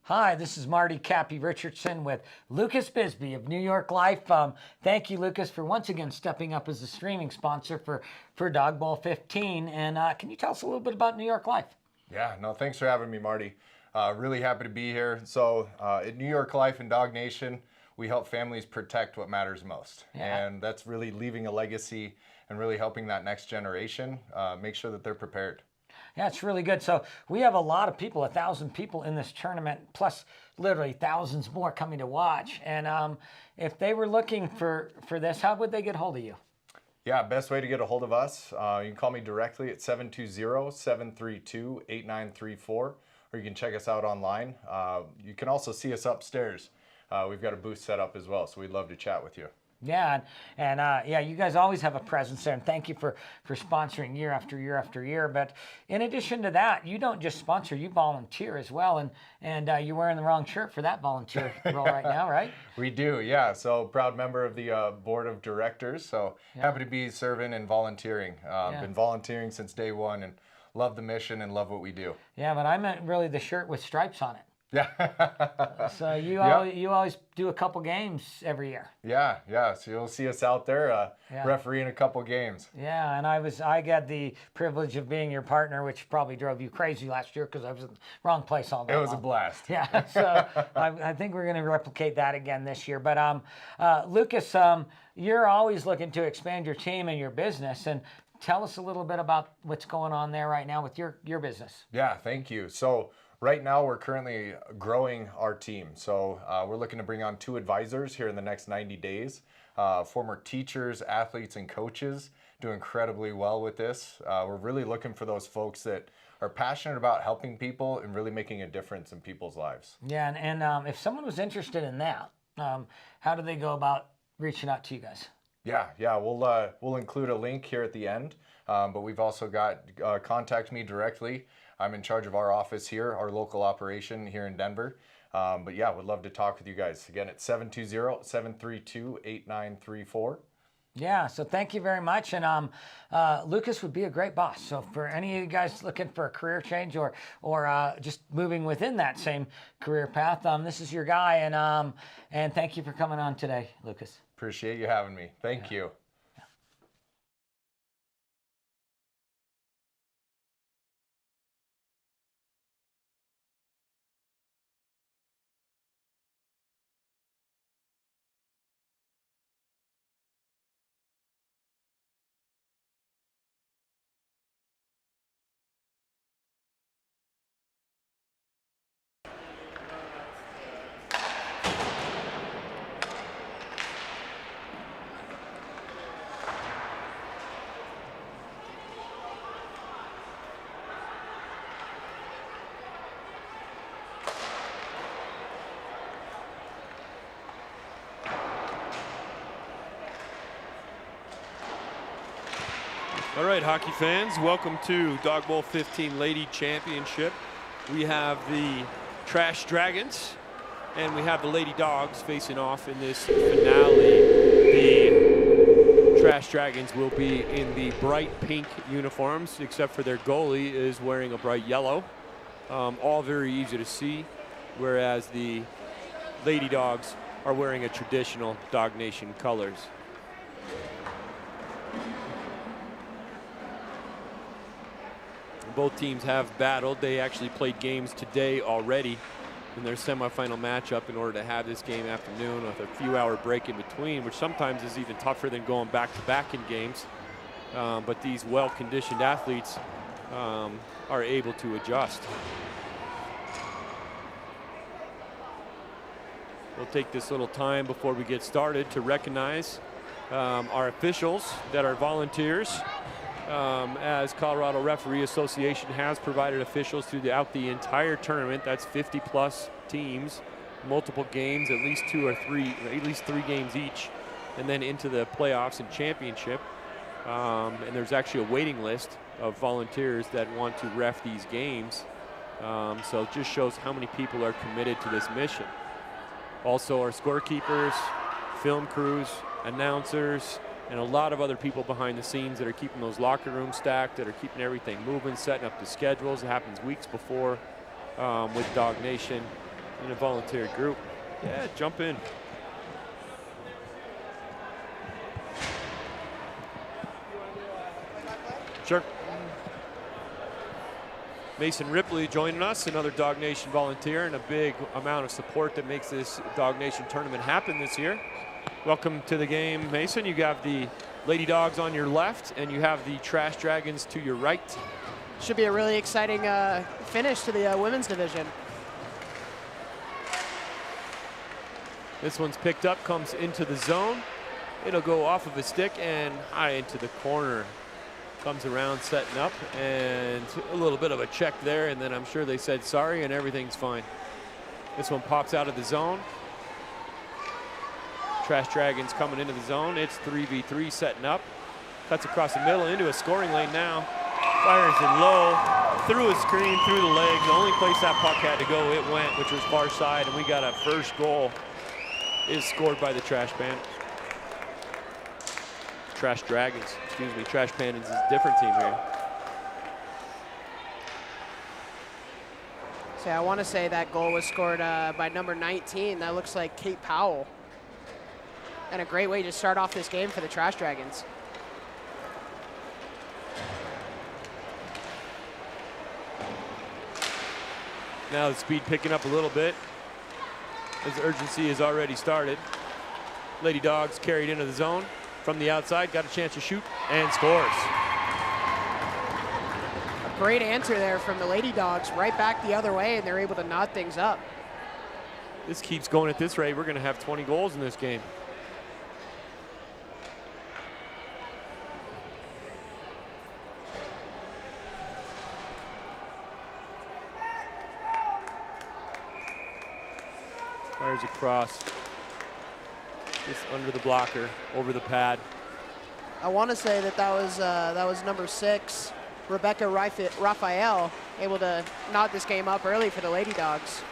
Hi, this is Marty Cappy Richardson with Lucas Bisbee of New York Life. Thank you, Lucas, for once again stepping up as a streaming sponsor for Dog Bowl 15. And can you tell us a little bit about New York Life? Yeah, no, thanks for having me, Marty. Really happy to be here. So at New York Life and Dog Nation, we help families protect what matters most. Yeah. And that's really leaving a legacy and really helping that next generation make sure that they're prepared. Yeah, it's really good. So we have a lot of people, 1,000 people in this tournament, plus literally thousands more coming to watch. And if they were looking for this, how would they get hold of you? Yeah, best way to get a hold of us, you can call me directly at 720-732-8934, or you can check us out online. You can also see us upstairs. We've got a booth set up as well, so we'd love to chat with you. Yeah, and yeah, you guys always have a presence there, and thank you for sponsoring year after year after year. But in addition to that, you don't just sponsor, you volunteer as well, and you're wearing the wrong shirt for that volunteer role right now, right? We do, yeah. So proud member of the board of directors, so happy to be serving and volunteering. Been volunteering since day one and love the mission and love what we do. Yeah, but I meant really the shirt with stripes on it. Yeah. So you always do a couple games every year. Yeah. So you'll see us out there refereeing a couple games. Yeah, and I got the privilege of being your partner, which probably drove you crazy last year because I was in the wrong place all day long. It was a blast. Yeah, so I think we're going to replicate that again this year. But Lucas, you're always looking to expand your team and your business, and tell us a little bit about what's going on there right now with your business. Yeah, thank you. So right now, we're currently growing our team. So we're looking to bring on 2 advisors here in the next 90 days. Former teachers, athletes, and coaches do incredibly well with this. We're really looking for those folks that are passionate about helping people and really making a difference in people's lives. Yeah, and if someone was interested in that, how do they go about reaching out to you guys? Yeah, we'll include a link here at the end, but we've also got contact me directly. I'm in charge of our office here, our local operation here in Denver. But yeah, would love to talk with you guys. Again, it's 720-732-8934. Yeah, so thank you very much. And Lucas would be a great boss. So for any of you guys looking for a career change or just moving within that same career path, this is your guy. And thank you for coming on today, Lucas. Appreciate you having me. Thank you. All right, hockey fans, welcome to Dog Bowl 15 Lady Championship. We have the Trash Dragons and we have the Lady Dogs facing off in this finale. The Trash Dragons will be in the bright pink uniforms, except for their goalie is wearing a bright yellow. All very easy to see, whereas the Lady Dogs are wearing a traditional Dog Nation colors. Both teams have battled. They actually played games today already in their semifinal matchup in order to have this game afternoon with a few-hour break in between, which sometimes is even tougher than going back-to-back in games. But these well-conditioned athletes are able to adjust. We'll take this little time before we get started to recognize our officials that are volunteers. As Colorado Referee Association has provided officials throughout the entire tournament. That's 50+ teams, multiple games, at least 2 or 3, at least 3 games each, and then into the playoffs and championship. And there's actually a waiting list of volunteers that want to ref these games. So it just shows how many people are committed to this mission. Also our scorekeepers, film crews, announcers, and a lot of other people behind the scenes that are keeping those locker rooms stacked, that are keeping everything moving, setting up the schedules. It happens weeks before with Dog Nation. in a volunteer group. Yeah, jump in. Sure. Mason Ripley joining us, another Dawg Nation volunteer, and a big amount of support that makes this Dawg Nation tournament happen this year. Welcome to the game, Mason. You have the Lady Dogs on your left, and you have the Trash Dragons to your right. Should be a really exciting finish to the women's division. This one's picked up, comes into the zone. It'll go off of a stick and high into the corner. Comes around, setting up, and a little bit of a check there, and then I'm sure they said sorry and everything's fine. This one pops out of the zone. Trash Dragons coming into the zone. It's 3v3 setting up. Cuts across the middle into a scoring lane now. Fires it low, through a screen, through the leg. The only place that puck had to go, it went, which was far side, and we got a first goal. Is scored by the Trash Bandits. Trash Dragons, excuse me. Trash Bandits is a different team here. So I want to say that goal was scored by number 19. That looks like Kate Powell. And a great way to start off this game for the Trash Dragons. Now the speed picking up a little bit as urgency has already started. Lady Dogs carried into the zone from the outside, got a chance to shoot and scores. A great answer there from the Lady Dogs, right back the other way, and they're able to knot things up. This keeps going at this rate, we're going to have 20 goals in this game. Fires across, just under the blocker, over the pad. I want to say that was number 6, Rebecca Raphael, able to knot this game up early for the Lady Dogs.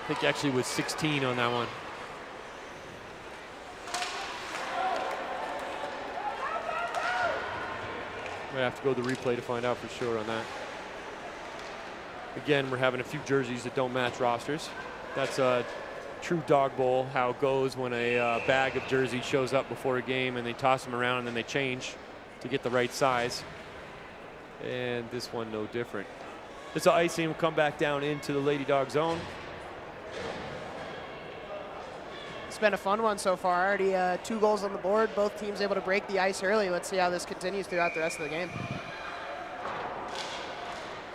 I think actually was 16 on that one. Might have to go to the replay to find out for sure on that. Again, we're having a few jerseys that don't match rosters. That's a true Dog Bowl, how it goes when a bag of jerseys shows up before a game and they toss them around and then they change to get the right size. And this one no different. This icing will come back down into the Lady Dog zone. It's been a fun one so far. Already 2 goals on the board. Both teams able to break the ice early. Let's see how this continues throughout the rest of the game.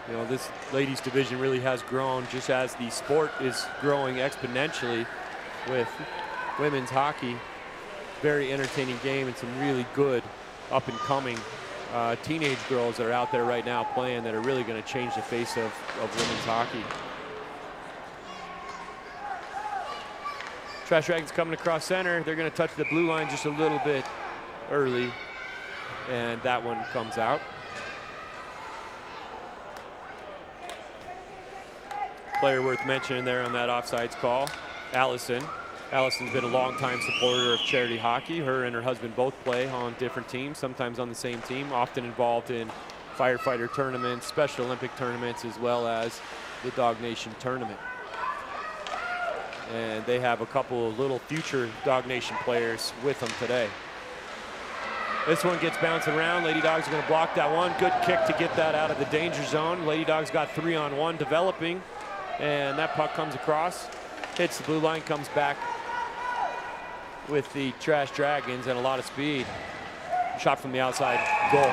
You know, this ladies division really has grown just as the sport is growing exponentially with women's hockey. Very entertaining game and some really good up and coming teenage girls that are out there right now playing that are really going to change the face of women's hockey. Trash Dragons coming across center. They're going to touch the blue line just a little bit early, and that one comes out. Player worth mentioning there on that offsides call, Allison. Allison's been a longtime supporter of charity hockey. Her and her husband both play on different teams, sometimes on the same team, often involved in firefighter tournaments, Special Olympic tournaments, as well as the Dawg Nation tournament. And they have a couple of little future Dawg Nation players with them today. This one gets bounced around. Lady Dogs are going to block that one. Good kick to get that out of the danger zone. Lady Dogs got 3-on-1 developing. And that puck comes across, hits the blue line, comes back with the Trash Dragons and a lot of speed. Shot from the outside, goal.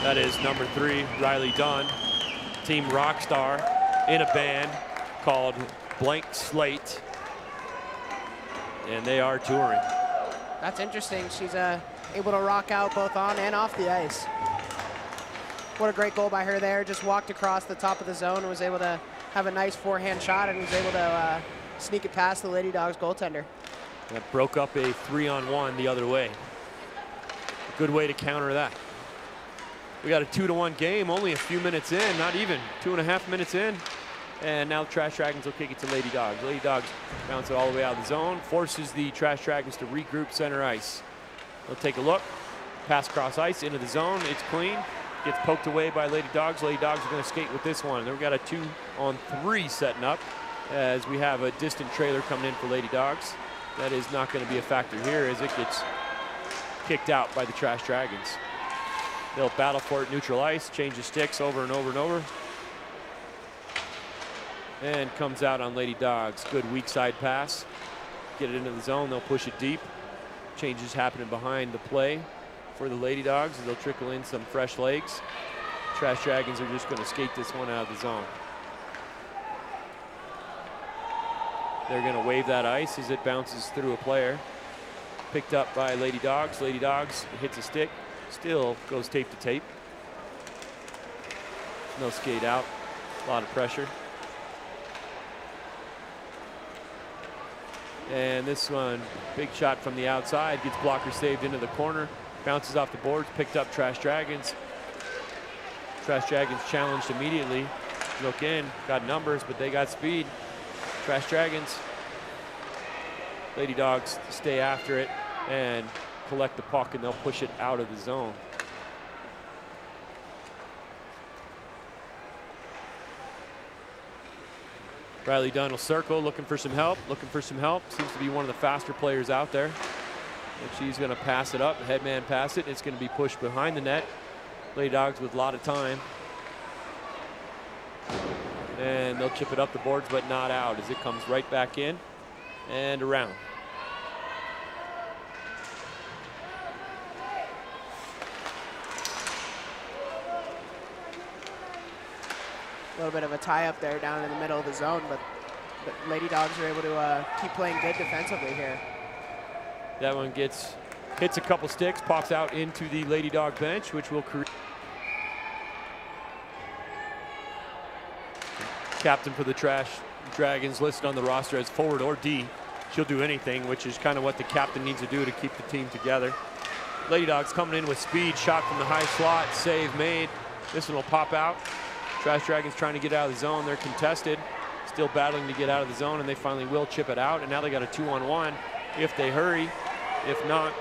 That is number 3, Riley Dunn, Team Rockstar, in a band called Blank Slate. And they are touring. That's interesting. She's able to rock out both on and off the ice. What a great goal by her there. Just walked across the top of the zone and was able to have a nice forehand shot and was able to sneak it past the Lady Dogs goaltender. That broke up a 3-on-1 the other way. Good way to counter that. We got a 2-to-1 game, only a few minutes in, not even 2.5 minutes in. And now the Trash Dragons will kick it to Lady Dogs. Lady Dogs bounce it all the way out of the zone, forces the Trash Dragons to regroup center ice. They'll take a look, pass across ice into the zone, it's clean. Gets poked away by Lady Dogs. Lady Dogs are going to skate with this one. Then we've got a 2-on-3 setting up as we have a distant trailer coming in for Lady Dogs. That is not going to be a factor here as it gets kicked out by the Trash Dragons. They'll battle for it neutral ice, change the sticks over and over and over. And comes out on Lady Dogs. Good weak side pass. Get it into the zone, they'll push it deep. Changes happening behind the play for the Lady Dogs. They'll trickle in some fresh legs. Trash Dragons are just going to skate this one out of the zone. They're going to wave that ice as it bounces through a player. Picked up by Lady Dogs. Lady Dogs hits a stick. Still goes tape to tape. No skate out. A lot of pressure. And this one, big shot from the outside, gets blocker saved into the corner, bounces off the boards, picked up Trash Dragons. Trash Dragons challenged immediately. Look in, got numbers, but they got speed. Trash Dragons. Lady Dogs stay after it and collect the puck, and they'll push it out of the zone. Riley Dunn will circle, looking for some help, Seems to be one of the faster players out there. And she's going to pass it up, the headman pass it, and it's going to be pushed behind the net. Lady Dogs with a lot of time. And they'll chip it up the boards, but not out as it comes right back in and around. A little bit of a tie up there down in the middle of the zone, but Lady Dogs are able to keep playing good defensively here. That one hits a couple sticks, pops out into the Lady Dog bench, which will create. Captain for the Trash Dragons listed on the roster as forward or D. She'll do anything, which is kind of what the captain needs to do to keep the team together. Lady Dogs coming in with speed, shot from the high slot, save made. This one will pop out. Trash Dragons trying to get out of the zone. They're contested, still battling to get out of the zone, and they finally will chip it out. And now they got a 2-on-1 if they hurry. If not,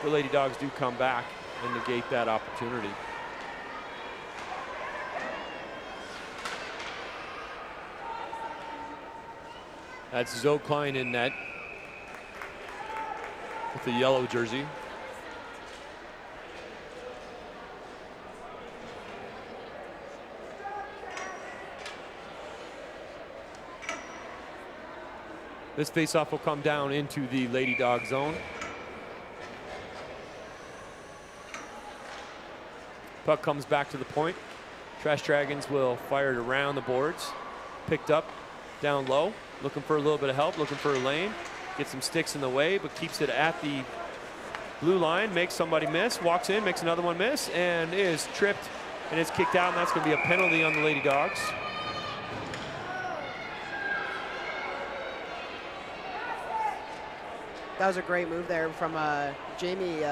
the Lady Dogs do come back and negate that opportunity. That's Zoe Klein in net with the yellow jersey. This faceoff will come down into the Lady Dog zone. Puck comes back to the point. Trash Dragons will fire it around the boards. Picked up down low. Looking for a little bit of help, looking for a lane. Gets some sticks in the way, but keeps it at the blue line. Makes somebody miss. Walks in, makes another one miss, and is tripped and is kicked out, and that's going to be a penalty on the Lady Dogs. That was a great move there from Jamie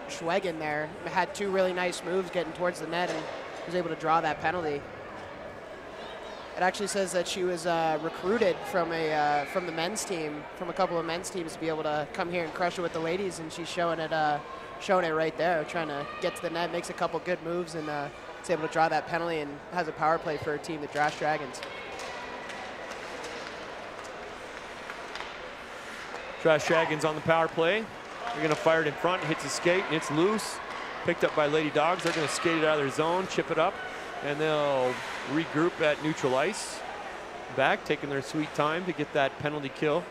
Schwegen there. Had two really nice moves getting towards the net and was able to draw that penalty. It actually says that she was recruited from the men's team, from a couple of men's teams, to be able to come here and crush it with the ladies, and she's showing it right there, trying to get to the net, makes a couple good moves, and is able to draw that penalty and has a power play for her team, the Trash Dragons. Trash Dragons on the power play. They're going to fire it in front, hits a skate, and it's loose. Picked up by Lady Dogs. They're going to skate it out of their zone, chip it up, and they'll regroup at neutral ice. Back, taking their sweet time to get that penalty kill.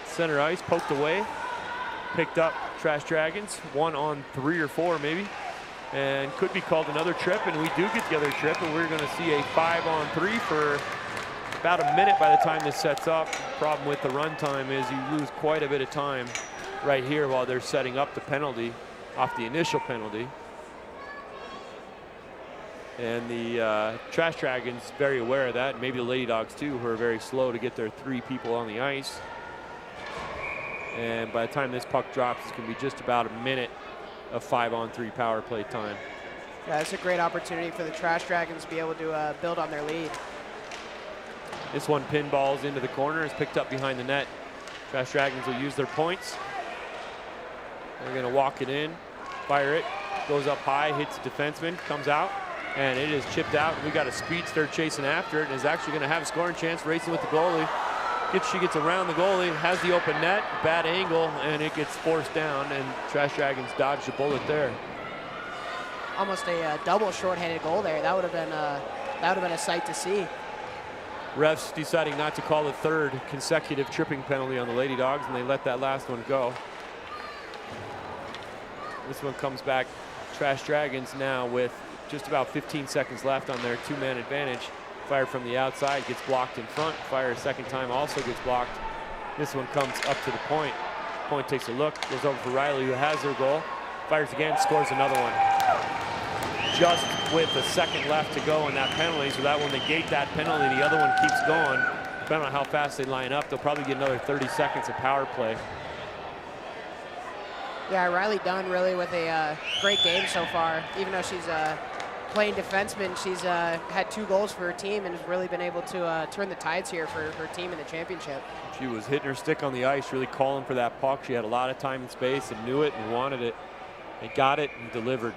Center ice, poked away. Picked up Trash Dragons, 1-on-3 or 4 maybe. And could be called another trip, and we do get the other trip, and we're going to see a 5-on-3 for about a minute by the time this sets up. Problem with the run time is you lose quite a bit of time right here while they're setting up the penalty off the initial penalty. And the Trash Dragons very aware of that, maybe the Lady Dogs too, who are very slow to get their 3 people on the ice. And by the time this puck drops, it's going to be just about a minute of 5-on-3 power play time. Yeah, it's a great opportunity for the Trash Dragons to be able to build on their lead. This one pinballs into the corner, is picked up behind the net. Trash Dragons will use their points. They're going to walk it in, fire it, goes up high, hits the defenseman, comes out, and it is chipped out. We got a speedster chasing after it and is actually going to have a scoring chance, racing with the goalie. She gets around the goalie, has the open net, bad angle, and it gets forced down, and Trash Dragons dodged a bullet there. Almost a double shorthanded goal there. That would have been a sight to see. Refs deciding not to call the third consecutive tripping penalty on the Lady Dogs, and they let that last one go. This one comes back. Trash Dragons now with just about 15 seconds left on their two-man advantage. Fire from the outside, gets blocked in front. Fire a second time, also gets blocked. This one comes up to the point. Point takes a look, goes over for Riley, who has their goal. Fires again, scores another one. Just with a second left to go in that penalty, so that will negate that penalty. The other one keeps going. Depending on how fast they line up, they'll probably get another 30 seconds of power play. Yeah, Riley Dunn really with a great game so far. Even though she's playing defenseman, she's had 2 goals for her team and has really been able to turn the tides here for her team in the championship. She was hitting her stick on the ice, really calling for that puck. She had a lot of time and space and knew it and wanted it. They got it and delivered.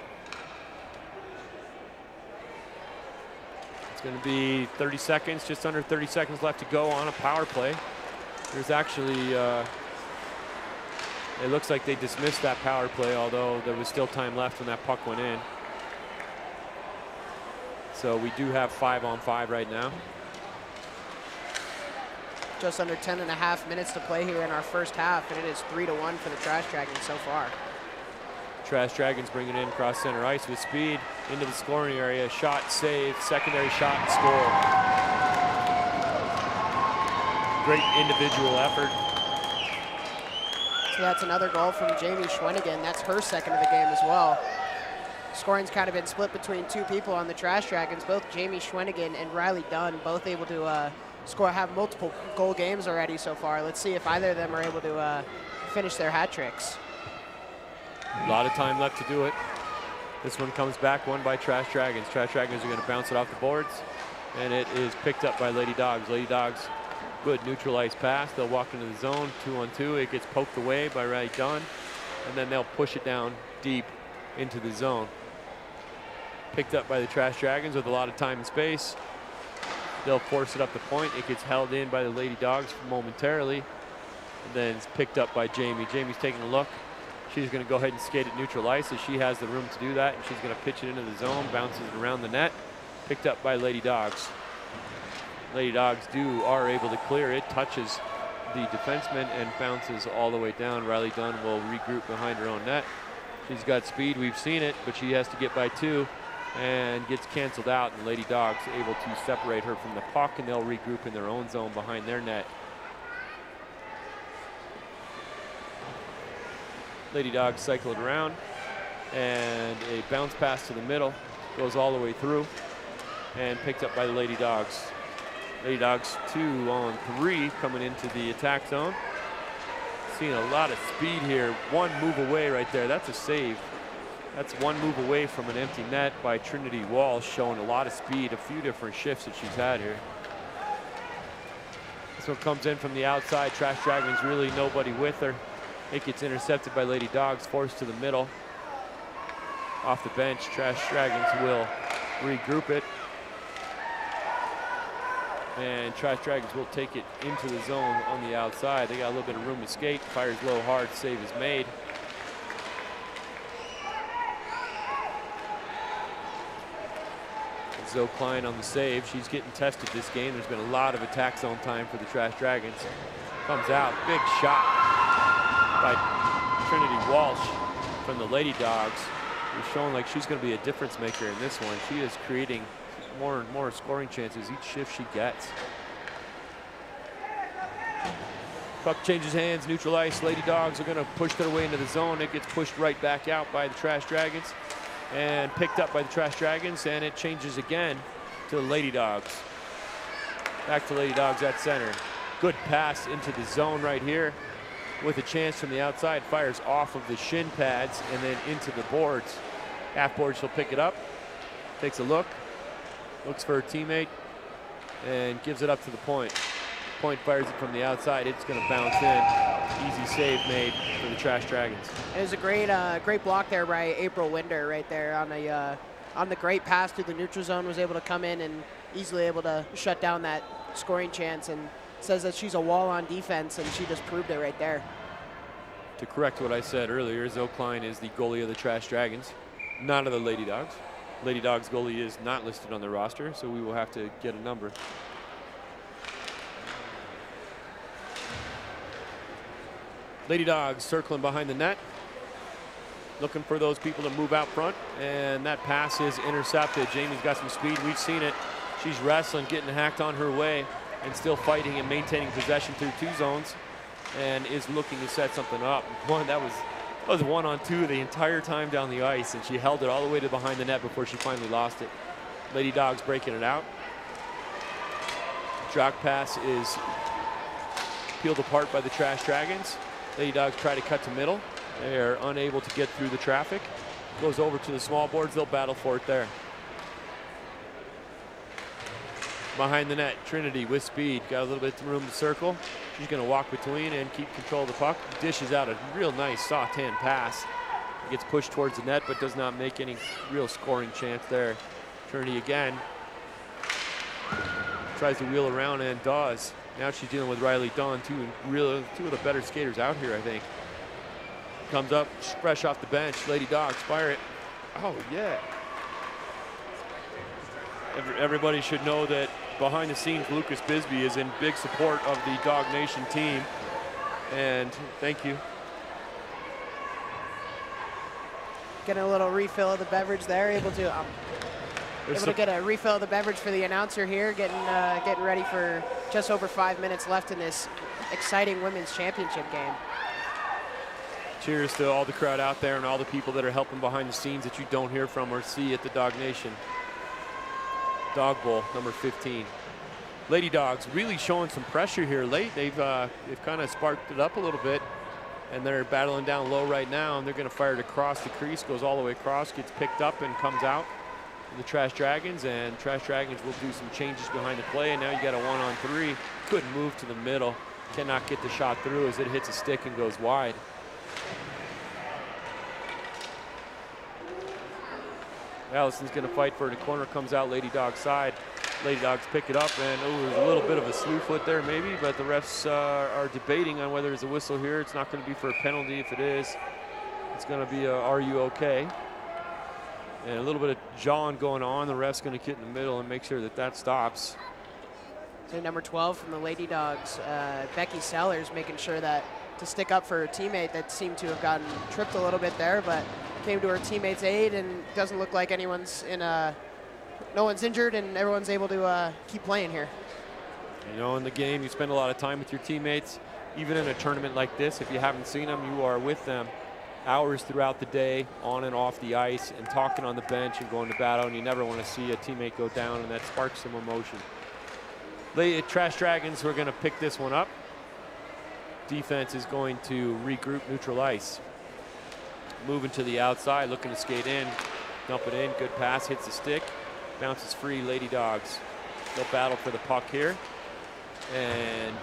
It's going to be 30 seconds, just under 30 seconds left to go on a power play. There's actually, it looks like they dismissed that power play, although there was still time left when that puck went in. So we do have 5-on-5 right now. Just under 10.5 minutes to play here in our first half, and it is 3-1 for the Trash Dragons so far. Trash Dragons bringing it in across center ice with speed into the scoring area. Shot, save, secondary shot, and score. Great individual effort. So that's another goal from Jamie Schwenigan. That's her second of the game as well. Scoring's kind of been split between 2 people on the Trash Dragons, both Jamie Schwenigan and Riley Dunn, both able to have multiple goal games already so far. Let's see if either of them are able to finish their hat tricks. A lot of time left to do it. This one comes back, won by Trash Dragons. Trash Dragons are going to bounce it off the boards, and it is picked up by Lady Dogs. Lady Dogs, good neutral ice pass. They'll walk into the zone, 2-on-2. It gets poked away by Riley Dunn, and then they'll push it down deep into the zone. Picked up by the Trash Dragons with a lot of time and space. They'll force it up the point. It gets held in by the Lady Dogs momentarily, and then it's picked up by Jamie. Jamie's taking a look. She's going to go ahead and skate at neutral ice as she has the room to do that, and she's going to pitch it into the zone, bounces it around the net. Picked up by Lady Dogs. Lady Dogs are able to clear it, touches the defenseman and bounces all the way down. Riley Dunn will regroup behind her own net. She's got speed, we've seen it, but she has to get by 2 and gets canceled out, and Lady Dogs able to separate her from the puck, and they'll regroup in their own zone behind their net. Lady Dogs cycle it around, and a bounce pass to the middle goes all the way through and picked up by the Lady Dogs. Lady Dogs 2-on-3 coming into the attack zone. Seeing a lot of speed here. One move away right there. That's a save. That's one move away from an empty net by Trinity Walsh, showing a lot of speed, a few different shifts that she's had here. This one comes in from the outside. Trash Dragons really nobody with her. It gets intercepted by Lady Dogs, forced to the middle. Off the bench, Trash Dragons will regroup it. And Trash Dragons will take it into the zone on the outside. They got a little bit of room to skate. Fires low hard, save is made. Zoe Klein on the save. She's getting tested this game. There's been a lot of attack zone time for the Trash Dragons. Comes out, big shot by Trinity Walsh from the Lady Dogs. She's showing like she's going to be a difference maker in this one. She is creating more and more scoring chances each shift she gets. Puck changes hands, neutral ice. Lady Dogs are going to push their way into the zone. It gets pushed right back out by the Trash Dragons and picked up by the Trash Dragons, and it changes again to the Lady Dogs. Back to Lady Dogs at center. Good pass into the zone right here with a chance from the outside. Fires off of the shin pads and then into the boards. Half board, she'll pick it up, takes a look, looks for her teammate, and gives it up to the point. Point fires it from the outside. It's going to bounce in. Easy save made for the Trash Dragons. It was a great block there by April Winder right there on the great pass through the neutral zone. Was able to come in and easily able to shut down that scoring chance, and says that she's a wall on defense, and she just proved it right there. To correct what I said earlier, Zoe Klein is the goalie of the Trash Dragons, not of the Lady Dogs. Lady Dogs goalie is not listed on the roster, so we will have to get a number. Lady Dogs circling behind the net, looking for those people to move out front, and that pass is intercepted. Jamie's got some speed. We've seen it. She's wrestling, getting hacked on her way, and still fighting and maintaining possession through 2 zones, and is looking to set something up. That was 1-on-2 the entire time down the ice, and she held it all the way to behind the net before she finally lost it. Lady Dogs breaking it out. Drop pass is peeled apart by the Trash Dragons. Lady Dogs try to cut to middle. They are unable to get through the traffic. Goes over to the small boards. They'll battle for it there. Behind the net, Trinity with speed. Got a little bit of room to circle. She's going to walk between and keep control of the puck. Dishes out a real nice soft hand pass. It gets pushed towards the net, but does not make any real scoring chance there. Trinity again. Tries to wheel around and does. Now she's dealing with Riley Dunn, two of the better skaters out here, I think. Comes up fresh off the bench. Lady Dogs fire it. Oh, yeah. Everybody should know that behind the scenes, Lucas Bisbee is in big support of the Dog Nation team. And thank you. Getting a little refill of the beverage there, able to get a refill of the beverage for the announcer here, getting ready for just over 5 minutes left in this exciting women's championship game. Cheers to all the crowd out there and all the people that are helping behind the scenes that you don't hear from or see at the Dog Nation. Dog Bowl, number 15. Lady Dogs really showing some pressure here late. They've kind of sparked it up a little bit, and they're battling down low right now, and they're going to fire it across the crease, goes all the way across, gets picked up and comes out. The Trash Dragons, and Trash Dragons will do some changes behind the play, and now you got a 1-on-3. Couldn't move to the middle, cannot get the shot through as it hits a stick and goes wide. Allison's going to fight for it. The corner comes out Lady Dogs side. Lady Dogs pick it up, and there's a little bit of a slew foot there maybe, but the refs are debating on whether there's a whistle here. It's not going to be for a penalty. If it is, it's going to be a "Are you okay?" And a little bit of jawing going on. The ref's going to get in the middle and make sure that that stops. So number 12 from the Lady Dogs, Becky Sellers, making sure that to stick up for her teammate that seemed to have gotten tripped a little bit there, but came to her teammate's aid, and doesn't look like anyone's no one's injured, and everyone's able to keep playing here. You know, in the game, you spend a lot of time with your teammates. Even in a tournament like this, if you haven't seen them, you are with them hours throughout the day, on and off the ice, and talking on the bench and going to battle, and you never want to see a teammate go down, and that sparks some emotion. The Trash Dragons were going to pick this one up. Defense is going to regroup neutral ice. Moving to the outside, looking to skate in, dump it in, good pass, hits the stick, bounces free. Lady Dogs, they'll battle for the puck here, and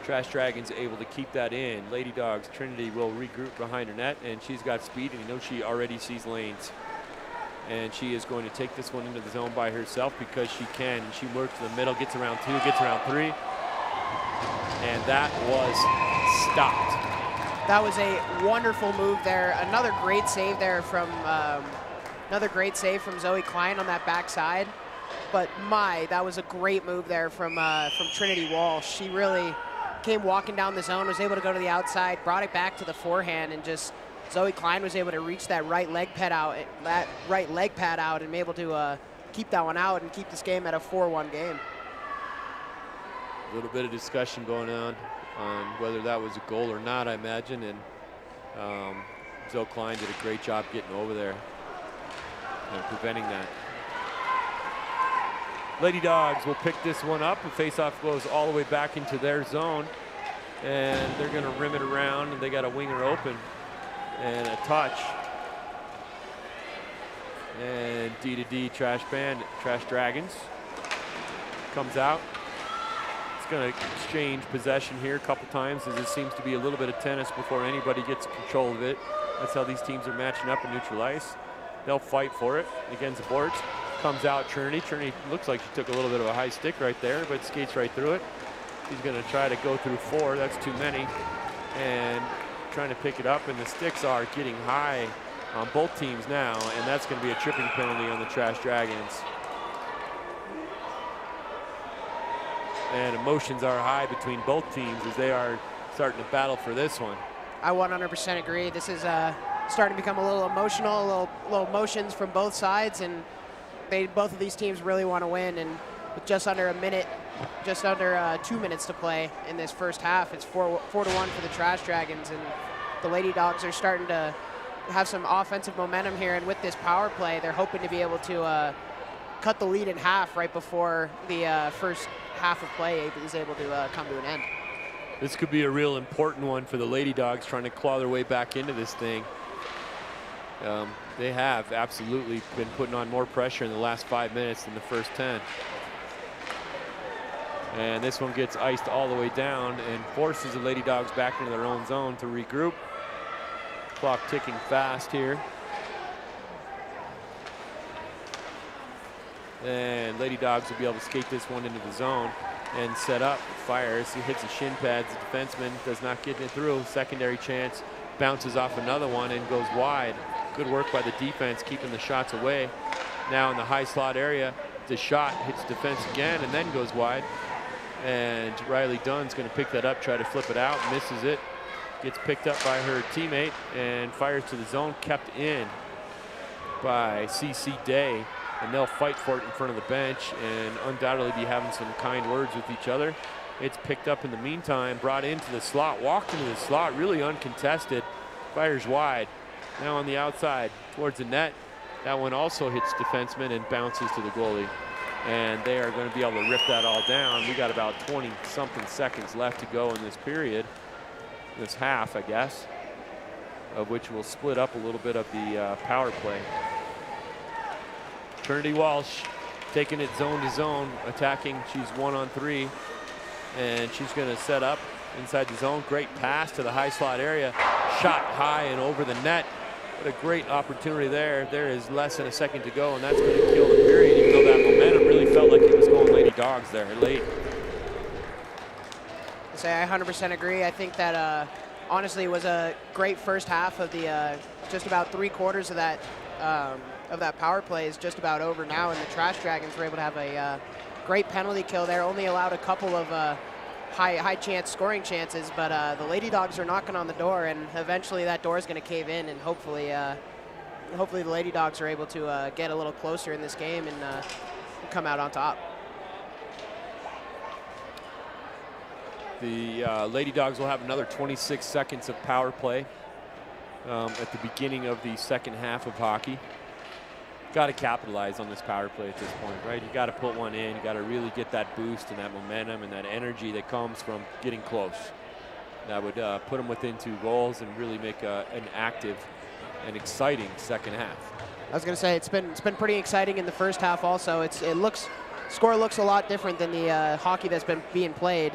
Trash Dragons able to keep that in. Lady Dogs, Trinity will regroup behind her net, and she's got speed, and you know she already sees lanes. And she is going to take this one into the zone by herself because she can. She works to the middle, gets around 2, gets around 3, and that was stopped. That was a wonderful move there. Another great save there from Zoe Klein on that backside. But that was a great move there from Trinity Walsh. She really came walking down the zone, was able to go to the outside, brought it back to the forehand, and just Zoe Klein was able to reach that right leg pad out, and be able to keep that one out and keep this game at a 4-1 game. A little bit of discussion going on whether that was a goal or not, I imagine, and Zoe Klein did a great job getting over there and preventing that. Lady Dogs will pick this one up. The faceoff goes all the way back into their zone, and they're going to rim it around, and they got a winger open and a touch. And D2D Trash Dragons comes out. It's going to exchange possession here a couple times, as it seems to be a little bit of tennis before anybody gets control of it. That's how these teams are matching up in neutral ice. They'll fight for it against the boards. Comes out Trinity. Trinity looks like she took a little bit of a high stick right there, but skates right through it. He's going to try to go through 4. That's too many. And trying to pick it up, and the sticks are getting high on both teams now, and that's going to be a tripping penalty on the Trash Dragons. And emotions are high between both teams as they are starting to battle for this one. I 100% agree. This is starting to become a little emotional, little emotions from both sides, and both of these teams really want to win. And with just under a minute, just under 2 minutes to play in this first half, it's 4-1 for the Trash Dragons, and the Lady Dogs are starting to have some offensive momentum here. And with this power play, they're hoping to be able to cut the lead in half right before the first half of play is able to come to an end. This could be a real important one for the Lady Dogs, trying to claw their way back into this thing. They have absolutely been putting on more pressure in the last 5 minutes than the first 10. And this one gets iced all the way down and forces the Lady Dogs back into their own zone to regroup. Clock ticking fast here. And Lady Dogs will be able to skate this one into the zone and set up. Fires, he hits the shin pads. The defenseman does not get it through. Secondary chance, bounces off another one and goes wide. Good work by the defense, keeping the shots away. Now in the high slot area, the shot hits defense again and then goes wide. And Riley Dunn's going to pick that up, try to flip it out, misses it. Gets picked up by her teammate and fires to the zone, kept in by CC Day. And they'll fight for it in front of the bench and undoubtedly be having some kind words with each other. It's picked up in the meantime, brought into the slot, walked into the slot, really uncontested, fires wide. Now on the outside towards the net. That one also hits defenseman and bounces to the goalie. And they are going to be able to rip that all down. We got about 20-something seconds left to go in this period, this half, I guess, of which will split up a little bit of the power play. Trinity Walsh taking it zone to zone, attacking. She's 1-on-3, and she's going to set up inside the zone. Great pass to the high slot area. Shot high and over the net. What a great opportunity there. There is less than a second to go, and that's going to kill the period, even though that momentum really felt like it was going Lady Dogs there late. I 100% agree. I think that honestly it was a great first half of the just about 3/4 of that power play is just about over now, and the Trash Dragons were able to have a great penalty kill there. Only allowed a couple of high chance scoring chances, but the Lady Dogs are knocking on the door, and eventually that door is going to cave in, and hopefully the Lady Dogs are able to get a little closer in this game and come out on top. The Lady Dogs will have another 26 seconds of power play at the beginning of the second half of hockey. Got to capitalize on this power play at this point, right? You got to put one in. You got to really get that boost and that momentum and that energy that comes from getting close. That would put them within 2 goals and really make an active and exciting second half. I was going to say it's been pretty exciting in the first half. Also, score looks a lot different than the hockey that's been being played.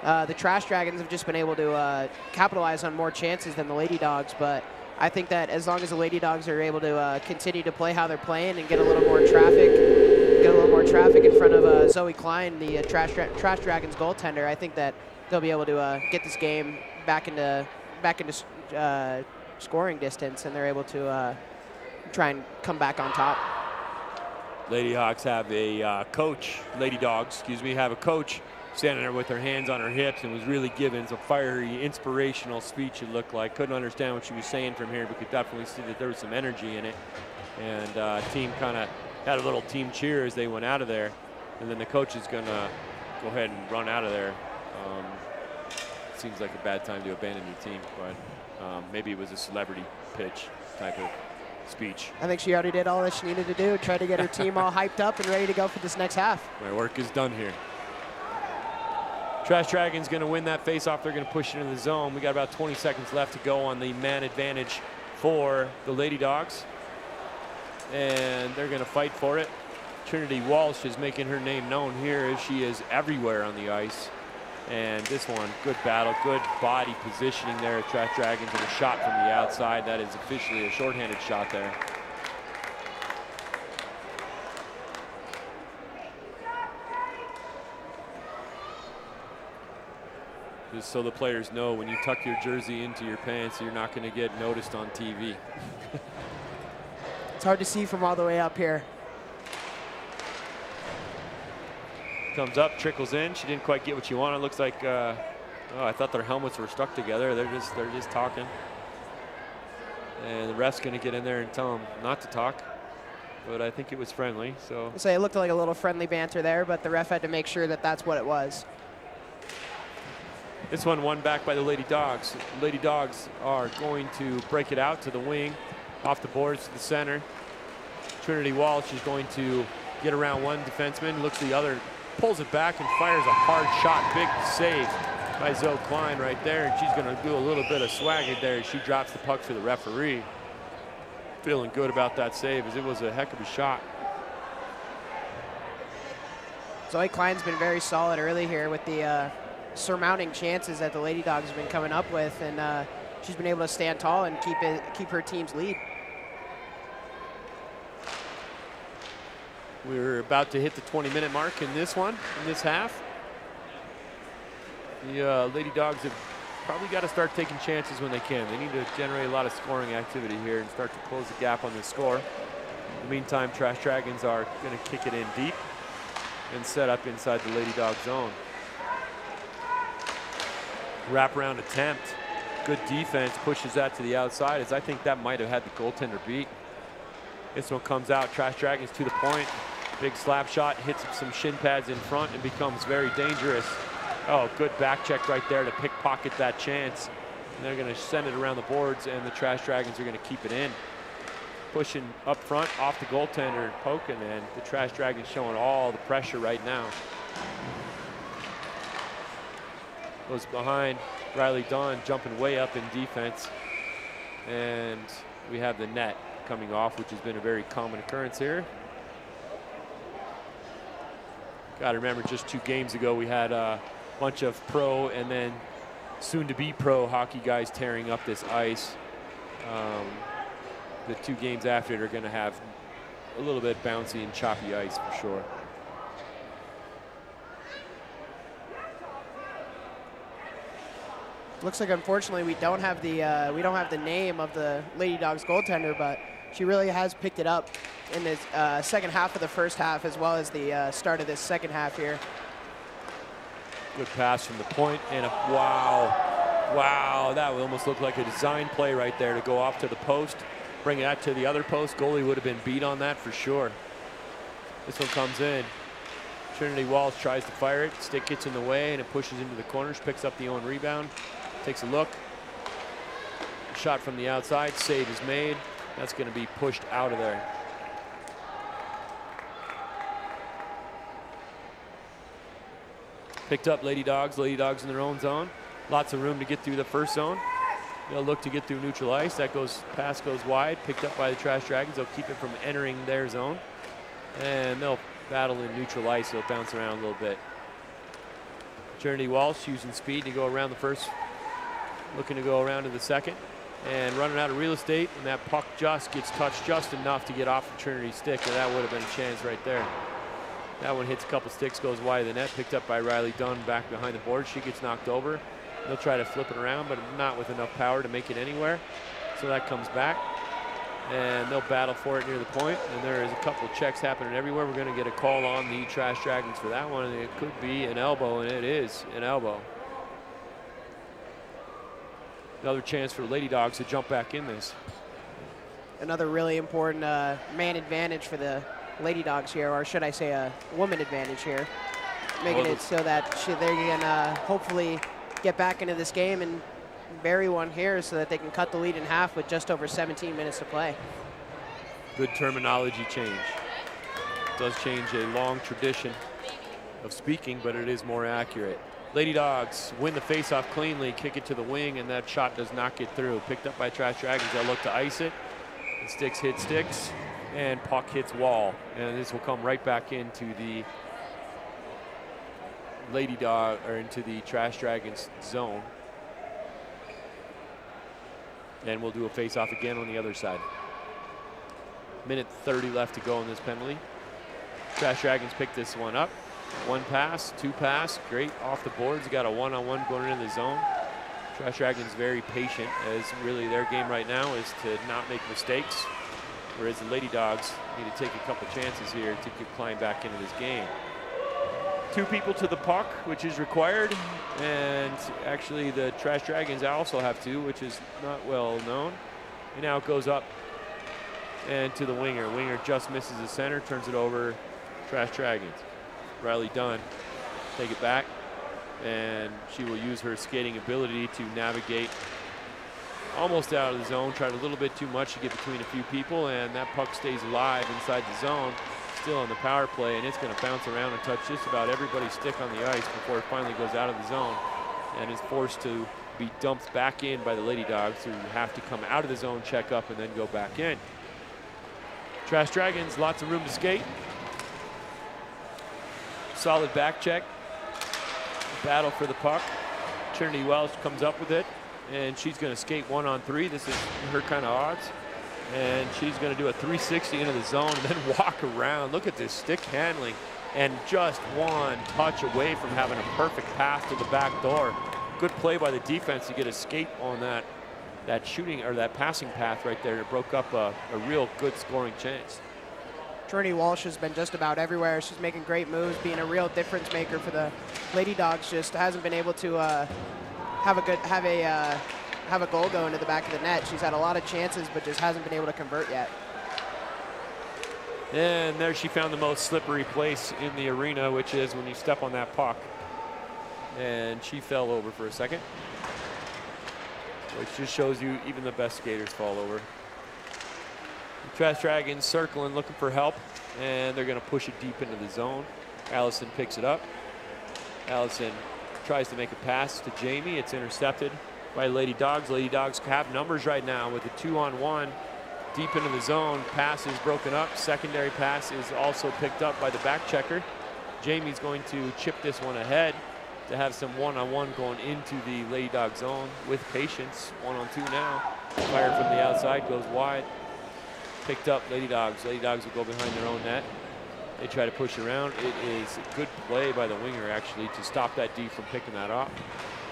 The Trash Dragons have just been able to capitalize on more chances than the Lady Dogs, but I think that as long as the Lady Dogs are able to continue to play how they're playing and get a little more traffic in front of Zoe Klein, the Trash Dragons goaltender, I think that they'll be able to get this game back into scoring distance, and they're able to try and come back on top. Lady Hawks have a coach, Lady Dogs, excuse me, have a coach standing there with her hands on her hips and was really giving some fiery, inspirational speech, it looked like. Couldn't understand what she was saying from here, but could definitely see that there was some energy in it. And team kind of had a little team cheer as they went out of there. And then the coach is going to go ahead and run out of there. Seems like a bad time to abandon your team, but maybe it was a celebrity pitch type of speech. I think she already did all that she needed to do, try to get her team all hyped up and ready to go for this next half. My work is done here. Trash Dragons going to win that face-off. They're going to push it into the zone. We got about 20 seconds left to go on the man advantage for the Lady Dogs. And they're going to fight for it. Trinity Walsh is making her name known here as she is everywhere on the ice. And this one, good battle, good body positioning there at Trash Dragons, and a shot from the outside. That is officially a shorthanded shot there. Just so the players know, when you tuck your jersey into your pants, you're not going to get noticed on TV. It's hard to see from all the way up here. Comes up, trickles in. She didn't quite get what she wanted. Looks like, oh, I thought their helmets were stuck together. They're just talking. And the ref's going to get in there and tell them not to talk. But I think it was friendly. So it looked like a little friendly banter there, but the ref had to make sure that that's what it was. this one won back by the Lady Dogs. Lady Dogs are going to break it out to the wing, off the boards to the center. Trinity Walsh is going to get around one defenseman, looks at the other, pulls it back and fires a hard shot. Big save by Zoe Klein right there, and she's going to do a little bit of swagger there. She drops the puck to the referee. Feeling good about that save, as it was a heck of a shot. Zoe Klein's been very solid early here with the surmounting chances that the Lady Dogs have been coming up with, and she's been able to stand tall and keep her team's lead. We're about to hit the 20-minute mark in this one, in this half. The Lady Dogs have probably got to start taking chances when they can. They need to generate a lot of scoring activity here and start to close the gap on the score. In the meantime, Trash Dragons are going to kick it in deep and set up inside the Lady Dog zone. Wraparound attempt. Good defense, pushes that to the outside, as I think that might have had the goaltender beat. This one comes out, Trash Dragons to the point. Big slap shot, hits some shin pads in front and becomes very dangerous. Oh, good back check right there to pickpocket that chance. And they're going to send it around the boards, and the Trash Dragons are going to keep it in. Pushing up front, off the goaltender, poking, and the Trash Dragons showing all the pressure right now. Goes behind Riley Dunn, jumping way up in defense. And we have the net coming off, which has been a very common occurrence here. Got to remember, just 2 games ago, we had a bunch of pro and then soon-to-be pro hockey guys tearing up this ice. The 2 games after it are going to have a little bit bouncy and choppy ice for sure. Looks like, unfortunately, we don't have the name of the Lady Dogs goaltender, but she really has picked it up in this second half of the first half, as well as the start of this second half here. Good pass from the point, and a wow, that would almost look like a design play right there to go off to the post, bring that to the other post. Goalie would have been beat on that for sure. This one comes in. Trinity Walsh tries to fire it. Stick gets in the way, and it pushes into the corners, picks up the own rebound, takes a look. Shot from the outside, save is made. That's going to be pushed out of there. Picked up Lady Dogs in their own zone. Lots of room to get through the first zone. They'll look to get through neutral ice. That pass goes wide, picked up by the Trash Dragons. They'll keep it from entering their zone. And they'll battle in neutral ice. They'll bounce around a little bit. Trinity Walsh using speed to go around the first, looking to go around to the second. And running out of real estate, and that puck just gets touched just enough to get off the Trinity stick, and that would have been a chance right there. That one hits a couple sticks, goes wide of the net, picked up by Riley Dunn back behind the board. She gets knocked over. They'll try to flip it around, but not with enough power to make it anywhere. So that comes back, and they'll battle for it near the point. And there is a couple checks happening everywhere. We're going to get a call on the Trash Dragons for that one, and it could be an elbow, and it is an elbow. Another chance for Lady Dogs to jump back in this. Another really important man advantage for the Lady Dogs here, or should I say a woman advantage here, making it so that they can hopefully get back into this game and bury one here so that they can cut the lead in half with just over 17 minutes to play. Good terminology change. It does change a long tradition of speaking, but it is more accurate. Lady Dogs win the faceoff cleanly, kick it to the wing, and that shot does not get through. Picked up by Trash Dragons. They'll look to ice it. And sticks hit sticks, and puck hits wall. And this will come right back into the Lady Dog, or into the Trash Dragons zone. And we'll do a face-off again on the other side. Minute 30 left to go in this penalty. Trash Dragons pick this one up. 1 pass, 2 pass, great off the boards. You got a one-on-one going into the zone. Trash Dragons very patient, as really their game right now is to not make mistakes, whereas the Lady Dogs need to take a couple chances here to climb back into this game. 2 people to the puck, which is required, and actually the Trash Dragons also have 2, which is not well known. And now it goes up and to the winger. Winger just misses the center, turns it over. Trash Dragons. Riley Dunn, take it back, and she will use her skating ability to navigate almost out of the zone. Tried a little bit too much to get between a few people, and that puck stays alive inside the zone, still on the power play, and it's going to bounce around and touch just about everybody's stick on the ice before it finally goes out of the zone and is forced to be dumped back in by the Lady Dogs, who have to come out of the zone, check up, and then go back in. Trash Dragons, lots of room to skate. Solid back check. Battle for the puck. Trinity Welsh comes up with it, and she's going to skate 1-on-3. This is her kind of odds. And she's going to do a 360 into the zone and then walk around. Look at this stick handling, and just one touch away from having a perfect pass to the back door. Good play by the defense to get a skate on that shooting or that passing path right there. It broke up a real good scoring chance. Trinity Walsh has been just about everywhere. She's making great moves, being a real difference maker for the Lady Dogs. Just hasn't been able to have a goal go into the back of the net. She's had a lot of chances, but just hasn't been able to convert yet. And there she found the most slippery place in the arena, which is when you step on that puck. And she fell over for a second, which just shows you even the best skaters fall over. The Trash Dragons circling, looking for help, and they're going to push it deep into the zone. Allison picks it up. Allison tries to make a pass to Jamie. It's intercepted by Lady Dogs. Lady Dogs have numbers right now with a 2-on-1 deep into the zone. Pass is broken up. Secondary pass is also picked up by the back checker. Jamie's going to chip this one ahead to have some one-on-one going into the Lady Dog zone with patience. 1-on-2 now. Fired from the outside, goes wide. Picked up Lady Dogs. Lady Dogs will go behind their own net. They try to push around. It is a good play by the winger, actually, to stop that D from picking that up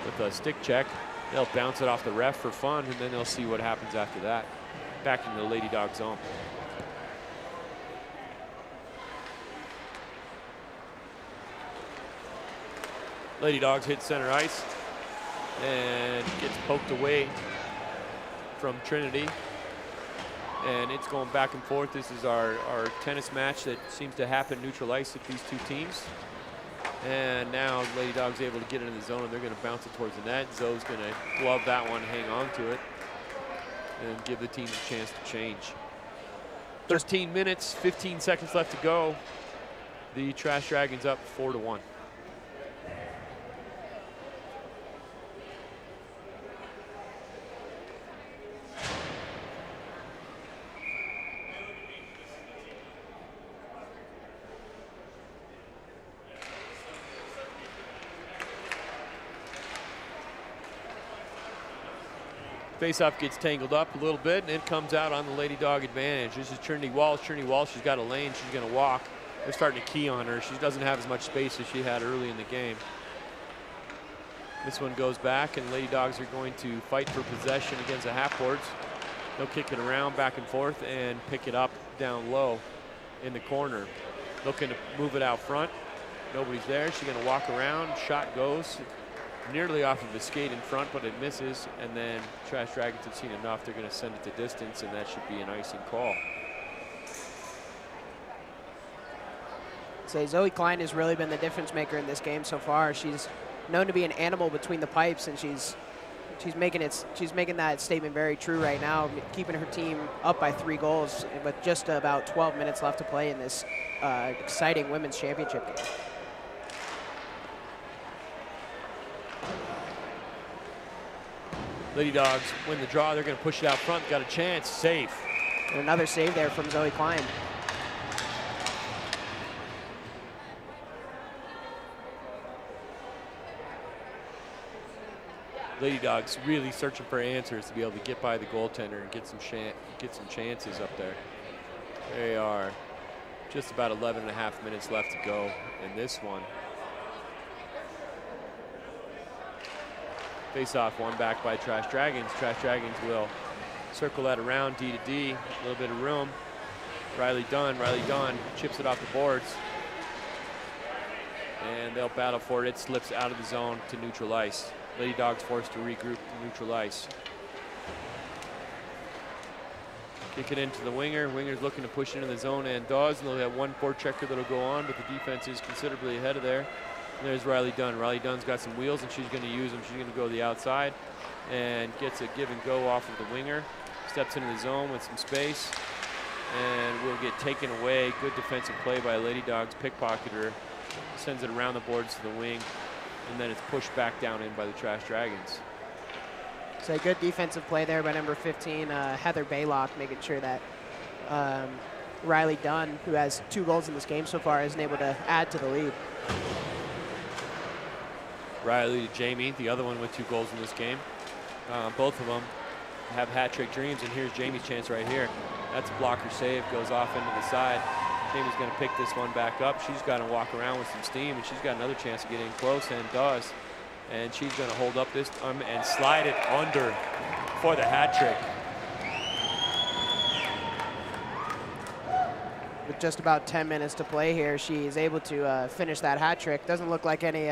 with a stick check. They'll bounce it off the ref for fun, and then they'll see what happens after that. Back into the Lady Dog zone. Lady Dogs hit center ice and gets poked away from Trinity. And it's going back and forth. This is our tennis match that seems to happen neutral ice with these two teams. And now Lady Dog's able to get into the zone, and they're going to bounce it towards the net. Zoe's going to glove that one, hang on to it, and give the team a chance to change. 13 minutes, 15 seconds left to go. The Trash Dragons up 4-1. Faceoff gets tangled up a little bit, and it comes out on the Lady Dog advantage. This is Trinity Walsh. Trinity Walsh, she's got a lane. She's going to walk. They're starting to key on her. She doesn't have as much space as she had early in the game. This one goes back, and Lady Dogs are going to fight for possession against the half-boards. They'll kick it around back and forth and pick it up down low in the corner. Looking to move it out front. Nobody's there. She's going to walk around. Shot goes nearly off of the skate in front, but it misses, and then Trash Dragons have seen enough. They're going to send it to distance, and that should be an icing call. Say Zoe Klein has really been the difference maker in this game so far. She's known to be an animal between the pipes, and she's making that statement very true right now, keeping her team up by 3 goals with just about 12 minutes left to play in this exciting women's championship game. Lady Dogs win the draw. They're going to push it out front. Got a chance. Save. And another save there from Zoe Klein. Lady Dogs really searching for answers to be able to get by the goaltender and get some chances up there. They are just about 11.5 minutes left to go in this one. Face off, one back by Trash Dragons. Trash Dragons will circle that around D to D, a little bit of room. Riley Dunn chips it off the boards. And they'll battle for it. It slips out of the zone to neutral ice. Lady Dogs forced to regroup to neutral ice. Kick it into the winger. Winger's looking to push into the zone and does. And they'll have one forechecker that'll go on, but the defense is considerably ahead of there. And there's Riley Dunn. Riley Dunn's got some wheels and she's going to use them. She's going to go to the outside and gets a give and go off of the winger. Steps into the zone with some space and will get taken away. Good defensive play by Lady Dogs. Pickpocketer sends it around the boards to the wing, and then it's pushed back down in by the Trash Dragons. So good defensive play there by number 15, Heather Baylock, making sure that Riley Dunn, who has 2 goals in this game so far, isn't able to add to the lead. Riley to Jamie, the other one with 2 goals in this game. Both of them have hat-trick dreams, and here's Jamie's chance right here. That's a blocker save, goes off into the side. Jamie's going to pick this one back up. She's got to walk around with some steam, and she's got another chance to get in close, and does. And she's going to hold up this time and slide it under for the hat trick. With just about 10 minutes to play here, she is able to finish that hat trick. Doesn't look like any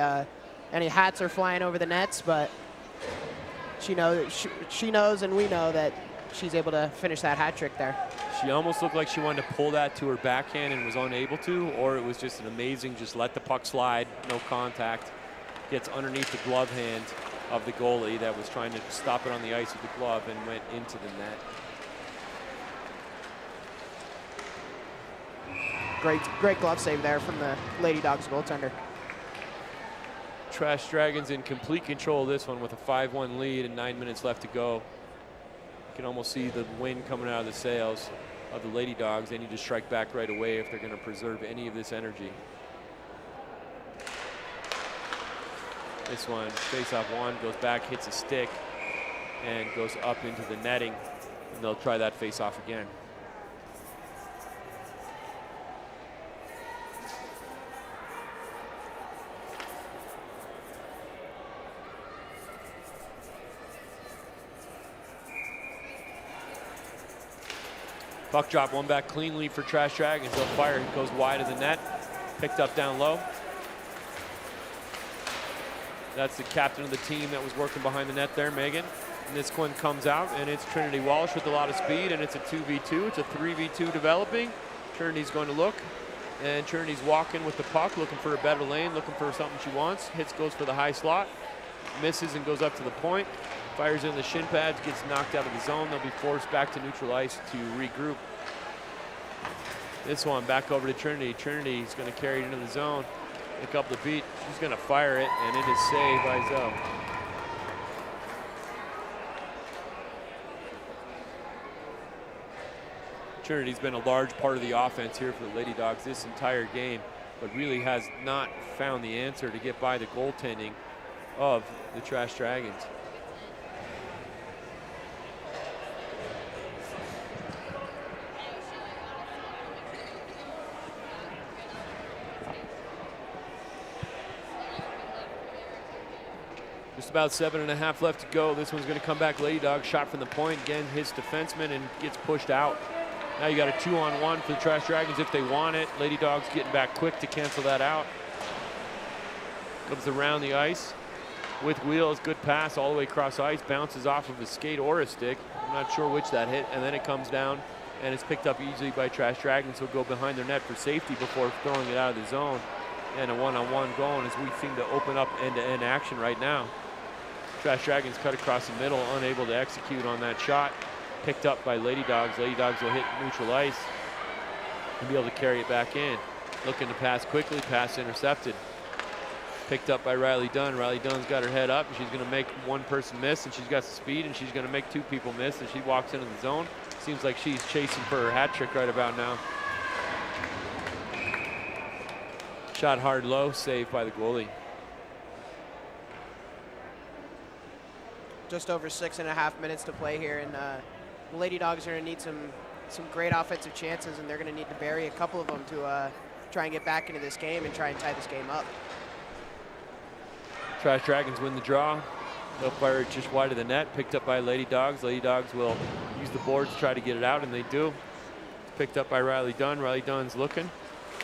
hats are flying over the nets, but she knows and we know that she's able to finish that hat trick there. She almost looked like she wanted to pull that to her backhand and was unable to, or it was just an amazing, just let the puck slide, no contact. Gets underneath the glove hand of the goalie that was trying to stop it on the ice with the glove and went into the net. Great glove save there from the Lady Dogs goaltender. Trash Dragons in complete control of this one with a 5-1 lead and 9 minutes left to go. You can almost see the wind coming out of the sails of the Lady Dogs. They need to strike back right away if they're going to preserve any of this energy. This one, face-off one, goes back, hits a stick, and goes up into the netting. And they'll try that face-off again. Puck drop, one back cleanly for Trash Dragons. They'll fire, it goes wide of the net, picked up down low. That's the captain of the team that was working behind the net there, Megan. And this one comes out, and it's Trinity Walsh with a lot of speed, and it's a 2v2. It's a 3v2 developing. Trinity's going to look, and Trinity's walking with the puck, looking for a better lane, looking for something she wants. Hits, goes for the high slot, misses and goes up to the point. Fires in the shin pads, gets knocked out of the zone. They'll be forced back to neutral ice to regroup. This one back over to Trinity. Trinity's going to carry it into the zone. Pick up the beat. She's going to fire it, and it is saved by Zoe. Trinity's been a large part of the offense here for the Lady Dogs this entire game, but really has not found the answer to get by the goaltending of the Trash Dragons. Just about 7.5 left to go. This one's going to come back. Lady Dog shot from the point. Again, hits defenseman and gets pushed out. Now you got a 2-on-1 for the Trash Dragons if they want it. Lady Dog's getting back quick to cancel that out. Comes around the ice with wheels. Good pass all the way across ice. Bounces off of a skate or a stick. I'm not sure which that hit. And then it comes down and it's picked up easily by Trash Dragons, who'll go behind their net for safety before throwing it out of the zone. And a 1-on-1 going as we seem to open up end-to-end action right now. Trash Dragons cut across the middle, unable to execute on that shot. Picked up by Lady Dogs. Lady Dogs will hit neutral ice and be able to carry it back in. Looking to pass quickly, pass intercepted. Picked up by Riley Dunn. Riley Dunn's got her head up, and she's going to make one person miss, and she's got the speed, and she's going to make 2 people miss, and she walks into the zone. Seems like she's chasing for her hat trick right about now. Shot hard low, saved by the goalie. just over 6.5 minutes to play here, and the Lady Dogs are going to need some great offensive chances, and they're going to need to bury a couple of them to try and get back into this game and try and tie this game up. Trash Dragons win the draw. They'll fire it just wide of the net, picked up by Lady Dogs. Lady Dogs will use the board to try to get it out, and they do. It's picked up by Riley Dunn. Riley Dunn's looking,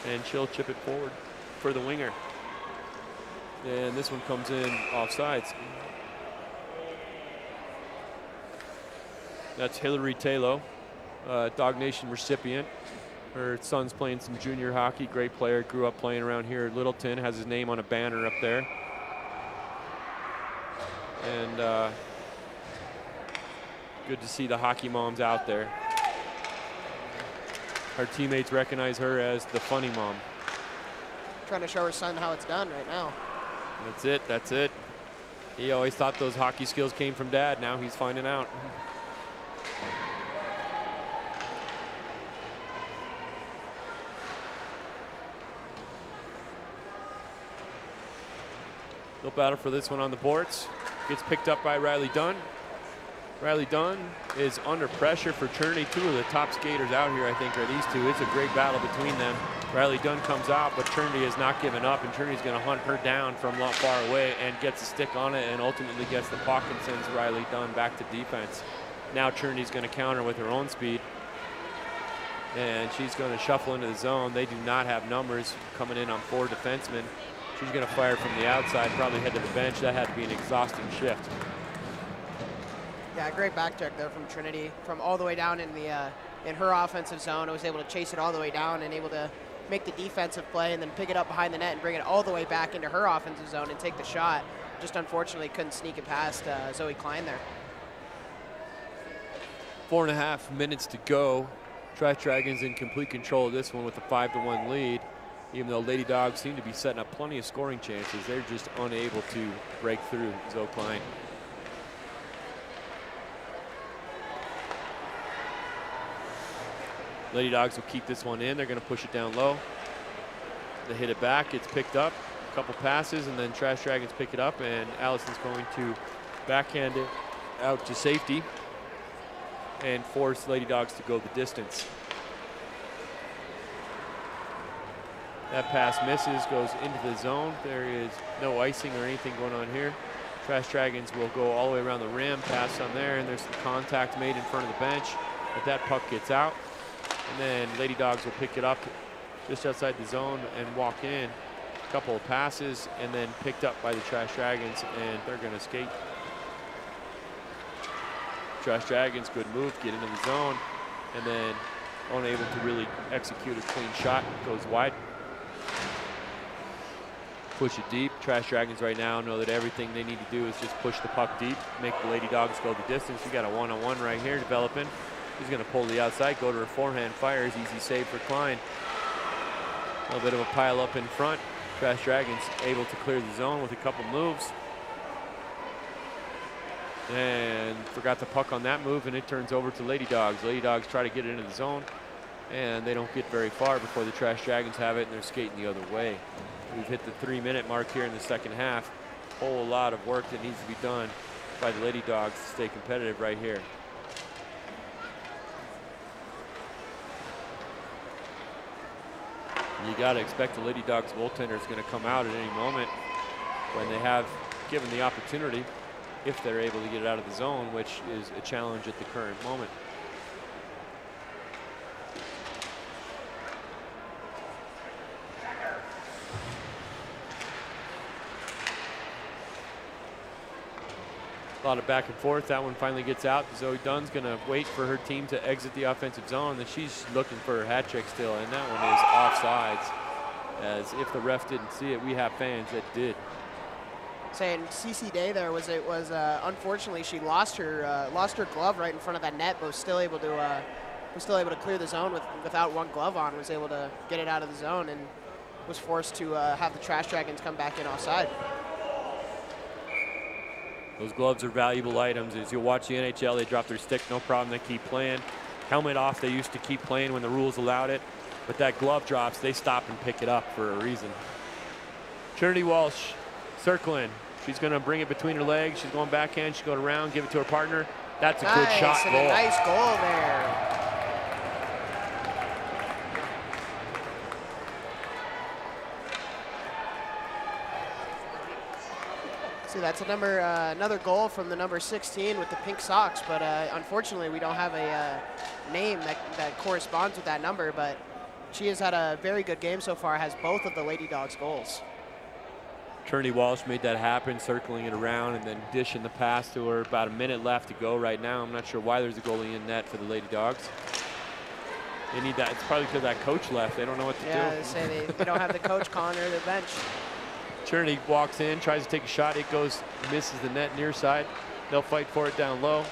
and she'll chip it forward for the winger. And this one comes in offsides. That's Hillary Taylor, Dog Nation recipient. Her son's playing some junior hockey, great player, grew up playing around here at Littleton, has his name on a banner up there. And good to see the hockey moms out there. Her teammates recognize her as the funny mom. Trying to show her son how it's done right now. That's it, that's it. He always thought those hockey skills came from dad. Now he's finding out. They'll battle for this one on the boards. Gets picked up by Riley Dunn. Riley Dunn is under pressure for Trinity. Two of the top skaters out here, I think, are these two. It's a great battle between them. Riley Dunn comes out, but Trinity has not given up, and Trinity's going to hunt her down from a lot far away and gets a stick on it and ultimately gets the puck and sends Riley Dunn back to defense. Now Trinity's going to counter with her own speed, and she's going to shuffle into the zone. They do not have numbers coming in on 4 defensemen. She's going to fire from the outside, probably head to the bench. That had to be an exhausting shift. Yeah, great back check there from Trinity, from all the way down in the in her offensive zone. I was able to chase it all the way down and able to make the defensive play and then pick it up behind the net and bring it all the way back into her offensive zone and take the shot. Just unfortunately couldn't sneak it past Zoe Klein there. 4.5 minutes to go. Trash Dragons in complete control of this one with a 5-1 lead. Even though Lady Dogs seem to be setting up plenty of scoring chances, they're just unable to break through Zoe Klein. Lady Dogs will keep this one in. They're going to push it down low. They hit it back. It's picked up. A couple passes, and then Trash Dragons pick it up, and Allison's going to backhand it out to safety and force Lady Dogs to go the distance. That pass misses, goes into the zone. There is no icing or anything going on here. Trash Dragons will go all the way around the rim, pass on there, and there's some contact made in front of the bench. But that puck gets out. And then Lady Dogs will pick it up just outside the zone and walk in. A couple of passes, and then picked up by the Trash Dragons, and they're going to skate. Trash Dragons, good move, get into the zone, and then unable to really execute a clean shot, goes wide. Push it deep. Trash Dragons right now know that everything they need to do is just push the puck deep, make the Lady Dogs go the distance. We got a one-on-one right here developing. He's going to pull the outside, go to her forehand, fires, easy save for Klein. A little bit of a pile up in front. Trash Dragons able to clear the zone with a couple moves. And forgot the puck on that move, and it turns over to Lady Dogs. Lady Dogs try to get it into the zone, and they don't get very far before the Trash Dragons have it, and they're skating the other way. We've hit the 3-minute mark here in the second half. Whole lot of work that needs to be done by the Lady Dogs to stay competitive right here. You got to expect the Lady Dogs goaltender is going to come out at any moment when they have given the opportunity, if they're able to get it out of the zone, which is a challenge at the current moment. A lot of back and forth. That one finally gets out. Zoe Dunn's going to wait for her team to exit the offensive zone, and she's looking for her hat trick still, and that one is offsides. As if the ref didn't see it, we have fans that did. Saying CC Day there was unfortunately she lost her glove right in front of that net, but was still able to clear the zone without one glove on. Was able to get it out of the zone and was forced to have the Trash Dragons come back in offside. Those gloves are valuable items. As you'll watch the NHL, they drop their stick, no problem, they keep playing. Helmet off, they used to keep playing when the rules allowed it. But that glove drops, they stop and pick it up for a reason. Trinity Walsh circling, She's going to bring it between her legs. She's going backhand. She's going around, give it to her partner. That's a good Nice, shot. and Goal. a nice goal there. See, that's another goal from the number 16 with the pink socks, but unfortunately we don't have a name that corresponds with that number, but she has had a very good game so far, has both of the Lady Dogs goals. Trinity Walsh made that happen, circling it around and then dishing the pass to her. About a minute left to go right now. I'm not sure why there's a goalie in net for the Lady Dogs. They need that. It's probably because that coach left. They don't know what to do. Yeah, they say they don't have the coach calling her to the bench. Trinity walks in, tries to take a shot. It goes, misses the net near side. They'll fight for it down low.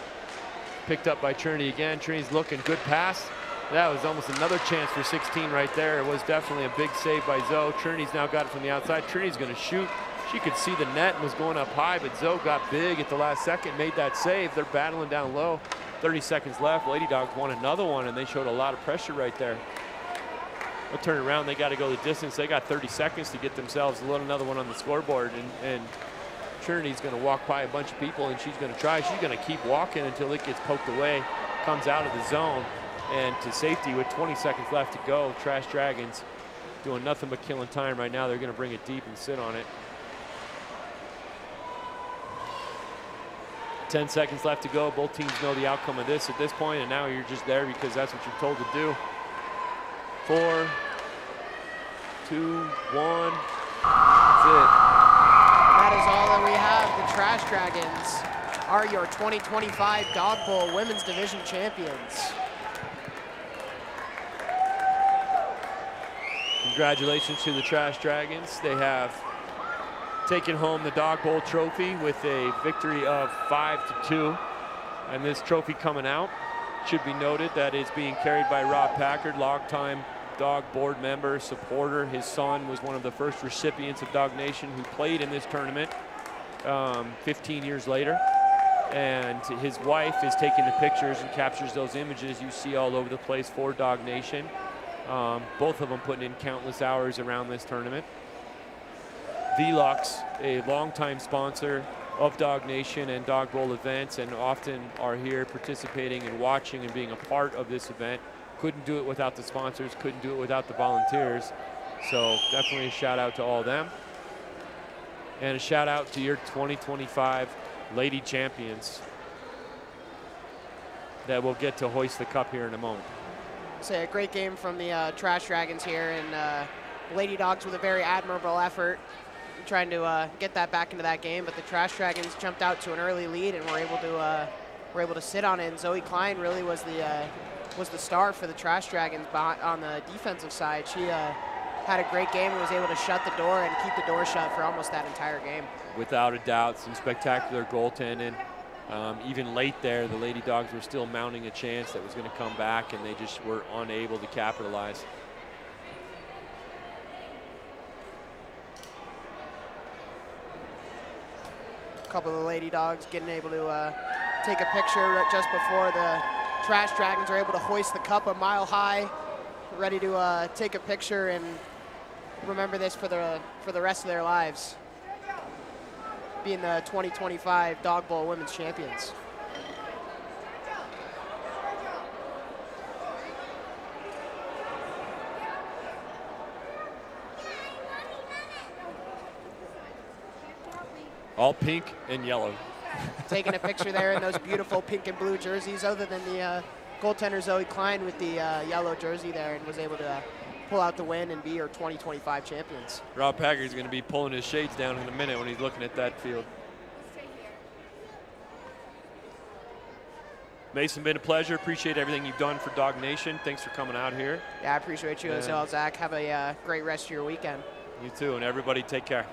Picked up by Trinity again. Trinity's looking, good pass. That was almost another chance for 16 right there. It was definitely a big save by Zoe. Trinity's now got it from the outside. Trinity's going to shoot. She could see the net and was going up high, but Zoe got big at the last second, made that save. They're battling down low. 30 seconds left. Lady Dogs won another one, and they showed a lot of pressure right there. They'll turn around. They got to go the distance. They got 30 seconds to get themselves another one on the scoreboard, and Trinity's going to walk by a bunch of people, and she's going to try. She's going to keep walking until it gets poked away, comes out of the zone, and to safety with 20 seconds left to go. Trash Dragons doing nothing but killing time right now. They're going to bring it deep and sit on it. 10 seconds left to go. Both teams know the outcome of this at this point, and now you're just there because that's what you're told to do. 4, 2, 1. That's it. That is all that we have. The Trash Dragons are your 2025 Dog Bowl Women's Division champions. Congratulations to the Trash Dragons. They have taken home the Dog Bowl trophy with a victory of 5-2. And this trophy coming out, should be noted that it's being carried by Rob Packard, longtime Dog board member, supporter. His son was one of the first recipients of Dog Nation who played in this tournament 15 years later. And his wife is taking the pictures and captures those images you see all over the place for Dog Nation. Both of them putting in countless hours around this tournament. Velux, a longtime sponsor of Dog Nation and Dog Bowl events, and often are here participating and watching and being a part of this event. Couldn't do it without the sponsors, couldn't do it without the volunteers. So definitely a shout out to all of them. And a shout out to your 2025 Lady Champions that will get to hoist the cup here in a moment. Say a great game from the Trash Dragons here, and Lady Dogs with a very admirable effort trying to get that back into that game, but the Trash Dragons jumped out to an early lead and were able to sit on it. And Zoe Klein really was the star for the Trash Dragons on the defensive side. She had a great game and was able to shut the door and keep the door shut for almost that entire game. Without a doubt, some spectacular goaltending. Even late there, the Lady Dogs were still mounting a chance that was going to come back, and they just were unable to capitalize. A couple of the Lady Dogs getting able to take a picture just before the Trash Dragons are able to hoist the cup a mile high, ready to take a picture and remember this for the rest of their lives, being the 2025 Dog Bowl Women's Champions. All pink and yellow. Taking a picture there in those beautiful pink and blue jerseys, other than the goaltender Zoe Klein with the yellow jersey there, and was able to pull out the win and be your 2025 champions. Rob Packard's going to be pulling his shades down in a minute when he's looking at that field. Mason, been a pleasure. Appreciate everything you've done for Dog Nation. Thanks for coming out here. Yeah, I appreciate you as well, Zach. Have a great rest of your weekend. You too, and everybody take care.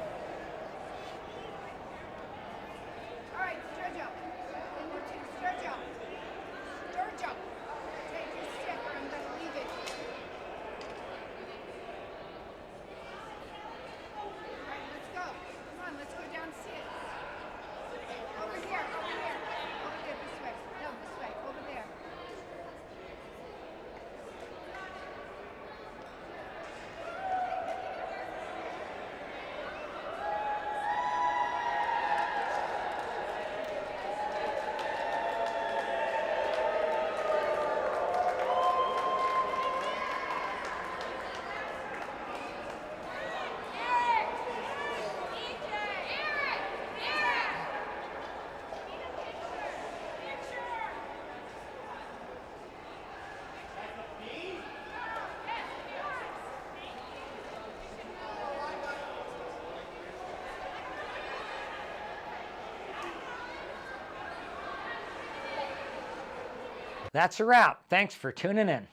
That's a wrap. Thanks for tuning in.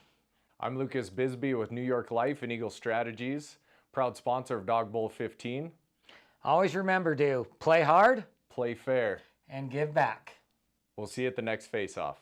I'm Lucas Bisbee with New York Life and Eagle Strategies, proud sponsor of Dog Bowl 15. Always remember to play hard Play fair. and give back. We'll see you at the next face-off.